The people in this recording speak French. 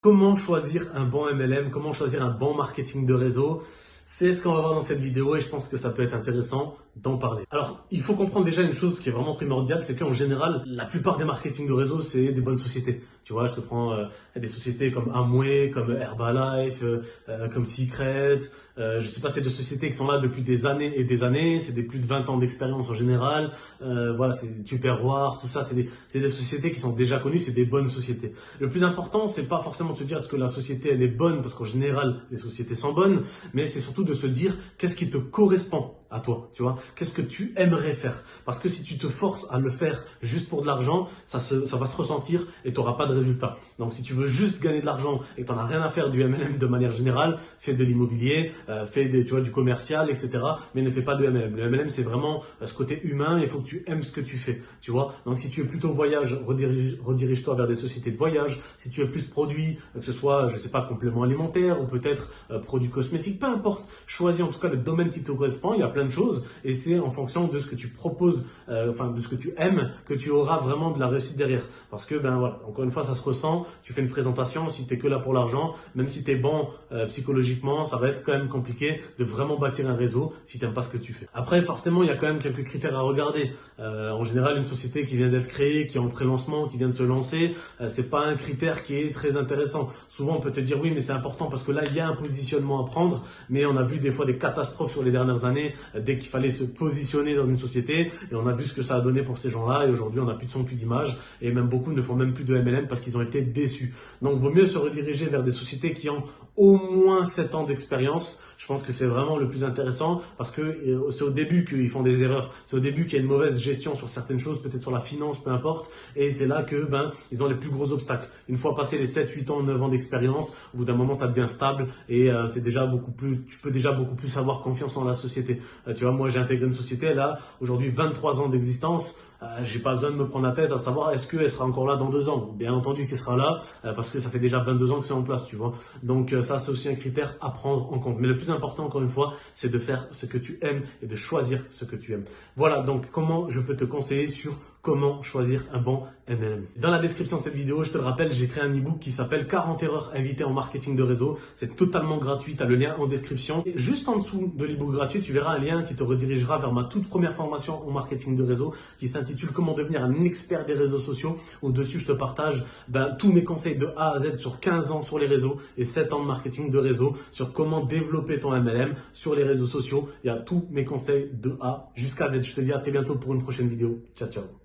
Comment choisir un bon MLM? Comment choisir un bon marketing de réseau? C'est ce qu'on va voir dans cette vidéo et je pense que ça peut être intéressant d'en parler. Alors, il faut comprendre déjà une chose qui est vraiment primordiale, c'est qu'en général, la plupart des marketing de réseau, c'est des bonnes sociétés. Tu vois, je te prends des sociétés comme Amway, comme Herbalife, comme Secret. Je sais pas, c'est des sociétés qui sont là depuis des années et des années. C'est des plus de 20 ans d'expérience en général. Voilà, c'est Tupperware, tout ça. C'est des sociétés qui sont déjà connues, c'est des bonnes sociétés. Le plus important, c'est pas forcément de se dire est-ce que la société elle est bonne, parce qu'en général, les sociétés sont bonnes, mais c'est surtout de se dire qu'est-ce qui te correspond à toi, tu vois, qu'est-ce que tu aimerais faire. Parce que si tu te forces à le faire juste pour de l'argent, ça va se ressentir et tu n'auras pas de résultat. Donc si tu veux juste gagner de l'argent et que tu n'en as rien à faire du MLM de manière générale, fais de l'immobilier, fais tu vois, du commercial, etc. Mais ne fais pas de MLM. Le MLM, c'est vraiment ce côté humain, il faut que tu aimes ce que tu fais, tu vois. Donc si tu es plutôt voyage, redirige-toi vers des sociétés de voyage. Si tu es plus produit, que ce soit, je sais pas, complément alimentaire ou peut-être produits cosmétiques, peu importe, choisis en tout cas le domaine qui te correspond. Il y a plein de choses et c'est en fonction de ce que tu proposes, de ce que tu aimes, que tu auras vraiment de la réussite derrière. Parce que, ben voilà, encore une fois, ça se ressent. Tu fais une présentation, si tu es que là pour l'argent, même si tu es bon psychologiquement, ça va être quand même compliqué de vraiment bâtir un réseau si tu n'aimes pas ce que tu fais. Après, forcément, il y a quand même quelques critères à regarder. En général, une société qui vient d'être créée, qui est en pré-lancement, qui vient de se lancer, c'est pas un critère qui est très intéressant. Souvent, on peut te dire oui, mais c'est important parce que là, il y a un positionnement à prendre, mais on a vu des fois des catastrophes sur les dernières années dès qu'il fallait se positionner dans une société et on a vu ce que ça a donné pour ces gens-là et aujourd'hui, on n'a plus de son, plus d'image et même beaucoup ne font même plus de MLM parce qu'ils ont été déçus. Donc, il vaut mieux se rediriger vers des sociétés qui ont au moins 7 ans d'expérience. Je pense que c'est vraiment le plus intéressant parce que c'est au début qu'ils font des erreurs. C'est au début qu'il y a une mauvaise gestion sur certaines choses, peut-être sur la finance, peu importe. Et c'est là que ils ont les plus gros obstacles. Une fois passé les 7, 8 ans, 9 ans d'expérience, au bout d'un moment, ça devient stable et c'est déjà beaucoup plus, tu peux déjà beaucoup plus avoir confiance en la société. Tu vois, moi, j'ai intégré une société, elle a aujourd'hui 23 ans d'existence. J'ai pas besoin de me prendre la tête à savoir est-ce qu'elle sera encore là dans 2 ans. Bien entendu qu'elle sera là parce que ça fait déjà 22 ans que c'est en place, tu vois. Donc ça, c'est aussi un critère à prendre en compte. Mais le plus important, encore une fois, c'est de faire ce que tu aimes et de choisir ce que tu aimes. Voilà, donc comment je peux te conseiller sur comment choisir un bon MLM. Dans la description de cette vidéo, je te le rappelle, j'ai créé un e-book qui s'appelle 40 erreurs évitées en marketing de réseau. C'est totalement gratuit, tu as le lien en description. Et juste en dessous de l'e-book gratuit, tu verras un lien qui te redirigera vers ma toute première formation en marketing de réseau qui s'intitule Comment devenir un expert des réseaux sociaux. Au-dessus, je te partage tous mes conseils de A à Z sur 15 ans sur les réseaux et 7 ans de marketing de réseau sur comment développer ton MLM sur les réseaux sociaux. Il y a tous mes conseils de A jusqu'à Z. Je te dis à très bientôt pour une prochaine vidéo. Ciao, ciao.